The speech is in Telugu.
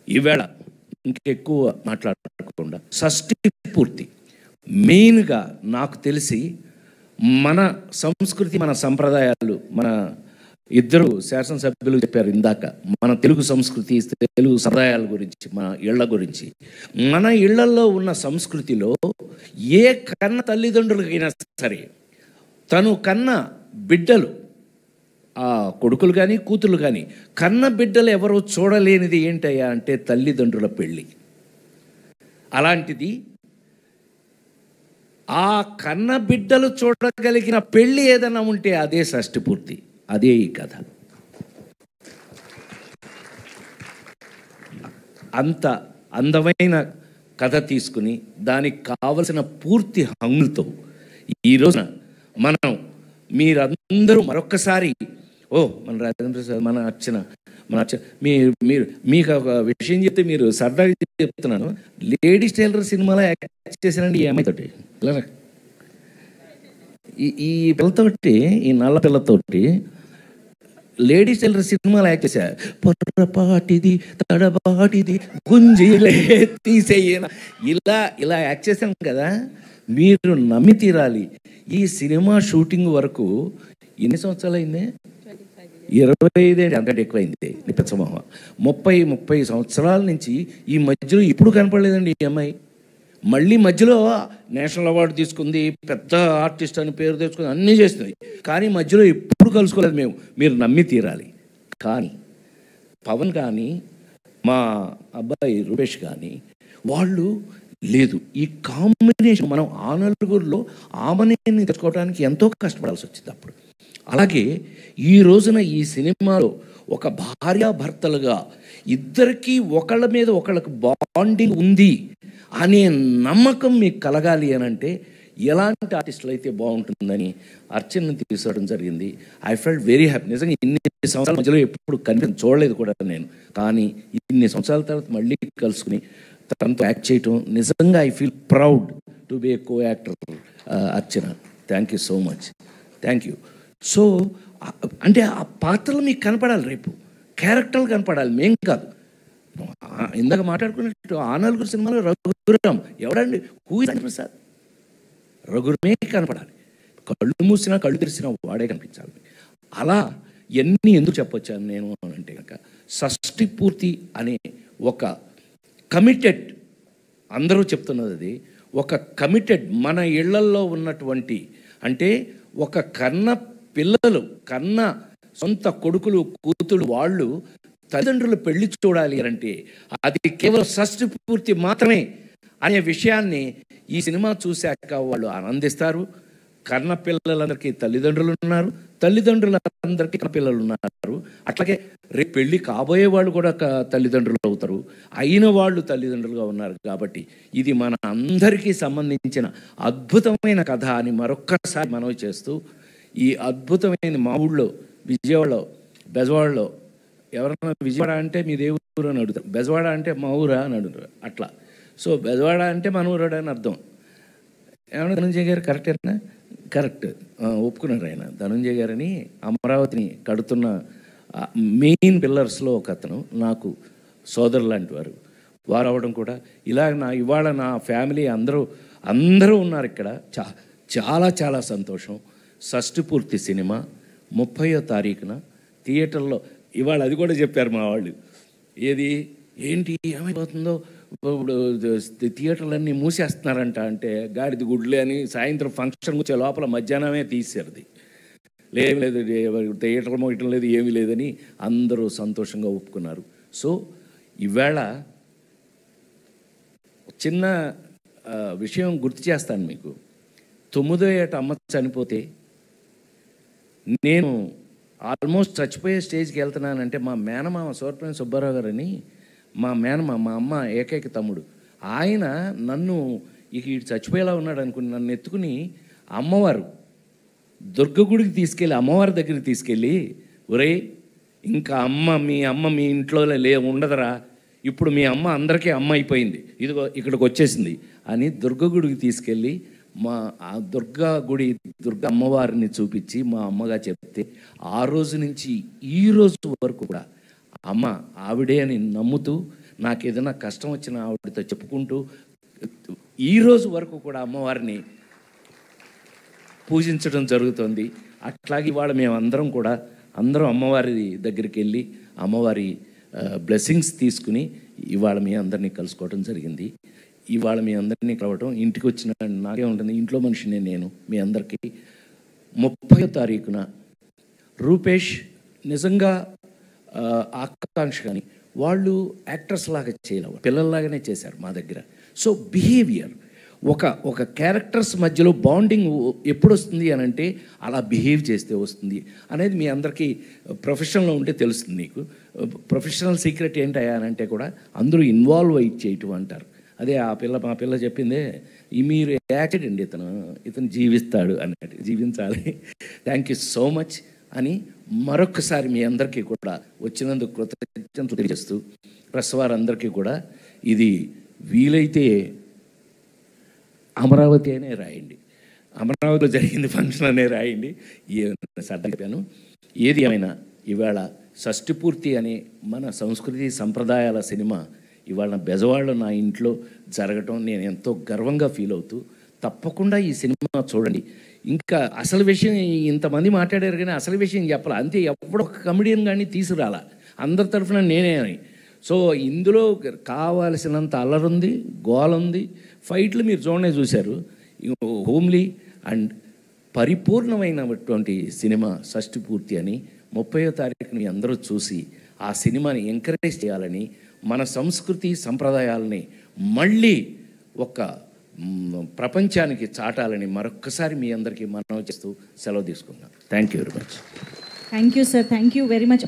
ఈవేళ ఇంకెక్కువ మాట్లాడకుండా షష్ఠి పూర్తి మెయిన్గా నాకు తెలిసి మన సంస్కృతి, మన సంప్రదాయాలు, మన ఇద్దరు శాసనసభ్యులు చెప్పారు ఇందాక, మన తెలుగు సంస్కృతి, తెలుగు సంప్రదాయాల గురించి, మన ఇళ్ల గురించి. మన ఇళ్లలో ఉన్న సంస్కృతిలో ఏ కన్న తల్లిదండ్రులకైనా సరే తను కన్న బిడ్డలు, ఆ కొడుకులు కానీ కూతురు కానీ, కన్న బిడ్డలు ఎవరో చూడలేనిది ఏంటయ్యా అంటే తల్లిదండ్రుల పెళ్ళి. అలాంటిది ఆ కన్న బిడ్డలు చూడగలిగిన పెళ్ళి ఏదైనా ఉంటే అదే షష్ఠి పూర్తి, అదే ఈ కథ. అంత అందమైన కథ తీసుకుని దానికి కావలసిన పూర్తి హంగులతో ఈ రోజున మనం మీరందరూ మరొక్కసారి మన రాజేంద్ర సార్, మన అర్చన మీరు మీకు ఒక విషయం చెప్తే మీరు సరదాగా చెప్తున్నాను. లేడీస్ టైలర్ సినిమాలో యాక్ట్ చేశానండి ఈ అమ్మాయితోటి. ఈ పిల్లతోటి, ఈ నల్ల పిల్లతోటి లేడీస్ టైలర్ సినిమాలో యాక్ట్ చేశారు. పొర్రపాటిది తడబాటిది గుంజిలే తీసేయన, ఇలా యాక్ట్ చేశాను కదా. మీరు నమ్మి తీరాలి. ఈ సినిమా షూటింగ్ వరకు ఎన్ని సంవత్సరాలు అయింది? 25 అంతకంటే ఎక్కువైంది. నిప్పచ్చమోహ 30 సంవత్సరాల నుంచి ఈ మధ్యలో ఇప్పుడు కనపడలేదండి ఈ అమ్మాయి. మళ్ళీ మధ్యలో నేషనల్ అవార్డు తీసుకుంది, పెద్ద ఆర్టిస్ట్ అని పేరు తెచ్చుకుంది, అన్నీ చేస్తుంది. కానీ మధ్యలో ఎప్పుడు కలుసుకోలేదు మేము. మీరు నమ్మి తీరాలి. కానీ పవన్ కానీ, మా అబ్బాయి రూపేష్ కానీ, వాళ్ళు లేదు. ఈ కాంబినేషన్ మనం ఆ నలుగురిలో ఆమెని తెచ్చుకోవడానికి ఎంతో కష్టపడాల్సి వచ్చింది అప్పుడు. అలాగే ఈ రోజున ఈ సినిమాలో ఒక భార్యాభర్తలుగా ఇద్దరికీ ఒకళ్ళ మీద ఒకళ్ళకి బాండింగ్ ఉంది అనే నమ్మకం మీకు కలగాలి అని అంటే ఎలాంటి ఆర్టిస్టులు అయితే బాగుంటుందని అర్చనని తీసుకోవడం జరిగింది. I felt very happy. నిజంగా ఇన్ని సంవత్సరాల మధ్యలో ఎప్పుడు చూడలేదు కూడా నేను. కానీ ఇన్ని సంవత్సరాల తర్వాత మళ్ళీ కలుసుకుని తనతో యాక్ట్ చేయటం నిజంగా I feel proud to be A co actor Archana. Thank you so much. Thank you. So అంటే ఆ పాత్రలు మీకు కనపడాలి, రేపు క్యారెక్టర్లు కనపడాలి, మేం కాదు. ఇందాక మాట్లాడుకున్నట్టు ఆ నలుగురు సినిమాలో రఘురాం ఎవడండి? ప్రసాద్ రఘురమే కనపడాలి. కళ్ళు మూసినా కళ్ళు తెరిసినా వాడే కనిపించాలి. అలా ఎన్ని ఎందుకు చెప్పొచ్చాను నేను అంటే కనుక షష్ఠి పూర్తి అనే ఒక కమిటెడ్, అందరూ చెప్తున్నది అది, ఒక కమిటెడ్ మన ఇళ్లల్లో ఉన్నటువంటి, అంటే ఒక కన్న పిల్లలు, కన్న సొంత కొడుకులు కూతురు వాళ్ళు తల్లిదండ్రులు పెళ్లి చూడాలి అంటే అది కేవలం షష్ఠి పూర్తి మాత్రమే అనే విషయాన్ని ఈ సినిమా చూశాక వాళ్ళు ఆనందిస్తారు. కన్న పిల్లలందరికీ తల్లిదండ్రులు ఉన్నారు, తల్లిదండ్రులందరికీ కన్న పిల్లలు ఉన్నారు. అట్లాగే రేపు పెళ్ళి కాబోయే వాళ్ళు కూడా తల్లిదండ్రులు అవుతారు, అయిన వాళ్ళు తల్లిదండ్రులుగా ఉన్నారు. కాబట్టి ఇది మన అందరికీ సంబంధించిన అద్భుతమైన కథ అని మరొక్కసారి మనవి చేస్తూ, ఈ అద్భుతమైన మా ఊళ్ళో విజయవాడలో, బెజవాడలో, ఎవరన్నా విజయవాడ అంటే మీ దేవుడు అని అడుగుతారు, బెజవాడ అంటే మా ఊరా అని అడుగుతారు. అట్లా సో బెజవాడ అంటే మన ఊరాడు అని అర్థం. ఏమన్నా ధనంజయ్ గారు కరెక్టేనా? కరెక్ట్, ఒప్పుకున్నారు ఆయన. ధనంజయ్ గారని అమరావతిని కడుతున్న మెయిన్ పిల్లర్స్లో ఒక అతను, నాకు సోదరు లాంటి వారు అవ్వడం కూడా ఇలా ఇవాళ నా ఫ్యామిలీ అందరూ ఉన్నారు ఇక్కడ. చాలా చాలా సంతోషం. షష్ఠి పూర్తి సినిమా 30వ తారీఖున థియేటర్లో, ఇవాళ అది కూడా చెప్పారు మా వాళ్ళు, ఏంటి ఏమైపోతుందో ఇప్పుడు థియేటర్లన్నీ మూసేస్తున్నారంట అంటే, గాడిది గుడ్లే అని సాయంత్రం ఫంక్షన్ వచ్చే లోపల మధ్యాహ్నమే తీసేది. లేదు థియేటర్ మోయటం లేదు, ఏమీ లేదని అందరూ సంతోషంగా ఒప్పుకున్నారు. సో ఈవేళ చిన్న విషయం గుర్తు చేస్తాను మీకు. 9వ ఏట అమ్మ చనిపోతే నేను ఆల్మోస్ట్ చచ్చిపోయే స్టేజ్కి వెళ్తున్నానంటే మా మేనమామ సూరపల్లి సుబ్బారావు గారని, మా అమ్మ ఏకైక తమ్ముడు, ఆయన నన్ను ఇటు చచ్చిపోయేలా ఉన్నాడు అనుకుని నన్ను ఎత్తుకుని అమ్మవారు దుర్గగుడికి తీసుకెళ్ళి, అమ్మవారి దగ్గరికి తీసుకెళ్ళి, ఒరే ఇంకా మీ అమ్మ మీ ఇంట్లో ఉండదురా, ఇప్పుడు మీ అమ్మ అందరికీ అమ్మ అయిపోయింది, ఇదిగో ఇక్కడికి వచ్చేసింది అని దుర్గగుడికి తీసుకెళ్ళి ఆ దుర్గా అమ్మవారిని చూపించి మా అమ్మగా చెప్తే ఆ రోజు నుంచి ఈ రోజు వరకు కూడా అమ్మ ఆవిడే అని నమ్ముతూ, నాకు ఏదైనా కష్టం వచ్చిన ఆవిడతో చెప్పుకుంటూ ఈ రోజు వరకు కూడా అమ్మవారిని పూజించడం జరుగుతుంది. అట్లాగే ఇవాళ మేమందరం కూడా అందరం అమ్మవారి దగ్గరికి వెళ్ళి అమ్మవారి బ్లెస్సింగ్స్ తీసుకుని ఇవాళ మీ అందరినీ కలుసుకోవడం జరిగింది. ఇవాళ మీ అందరినీ కలవటం, ఇంటికి వచ్చిన నాకే ఉంటుంది, ఇంట్లో మనిషినే నేను. మీ అందరికీ 30వ తారీఖున రూపేష్ నిజంగా ఆకాంక్ష కానీ వాళ్ళు యాక్టర్స్ లాగా చేయలేవు, పిల్లల్లాగానే చేశారు మా దగ్గర. సో బిహేవియర్, ఒక క్యారెక్టర్స్ మధ్యలో బాండింగ్ ఎప్పుడు వస్తుంది అని అంటే అలా బిహేవ్ చేస్తే వస్తుంది అనేది మీ అందరికీ ప్రొఫెషన్లో ఉంటే తెలుస్తుంది. నీకు ప్రొఫెషనల్ సీక్రెట్ ఏంటయ్యా అని అంటే కూడా అందరూ ఇన్వాల్వ్ అయ్యి చేయటం అంటారు. అదే మా పిల్ల చెప్పిందే, మీరు యాక్సిడెంట్ ఇతను జీవిస్తాడు అన్నట్టు, జీవించాలి. థ్యాంక్ యూ సో మచ్ అని మరొకసారి మీ అందరికీ కూడా వచ్చినందుకు కృతజ్ఞతలు తెలియజేస్తూ, ప్రెస్ వారందరికీ కూడా ఇది వీలైతే అమరావతి అనే రాయండి, అమరావతిలో జరిగింది ఫంక్షన్ అనే రాయండి. సరదా చెప్పాను. ఏది ఏమైనా ఇవాళ షష్ఠి పూర్తి అనే మన సంస్కృతి సంప్రదాయాల సినిమా ఇవాళ బెజవాడలో నా ఇంట్లో జరగటం నేను ఎంతో గర్వంగా ఫీల్ అవుతూ, తప్పకుండా ఈ సినిమా చూడండి. ఇంకా అసలు విషయం ఇంతమంది మాట్లాడారు కానీ అసలు విషయం చెప్పాలి అంతే. ఎప్పుడు ఒక కమెడియన్ కానీ తీసుకురాలా, అందరి తరఫున నేనే అని. సో ఇందులో కావాల్సినంత అల్లరుంది, గోలుంది, ఫైట్లు మీరు చూశారు. హోమ్లీ అండ్ పరిపూర్ణమైనటువంటి సినిమా షష్ఠి పూర్తి అని 30వ తారీఖున మీ అందరూ చూసి ఆ సినిమాని ఎంకరేజ్ చేయాలని, మన సంస్కృతి సంప్రదాయాలని మళ్ళీ ఒక ప్రపంచానికి చాటాలని మరొక్కసారి మీ అందరికీ మనవి చేస్తూ సెలవు తీసుకున్నాను. Thank you very much. Thank you sir, thank you very much.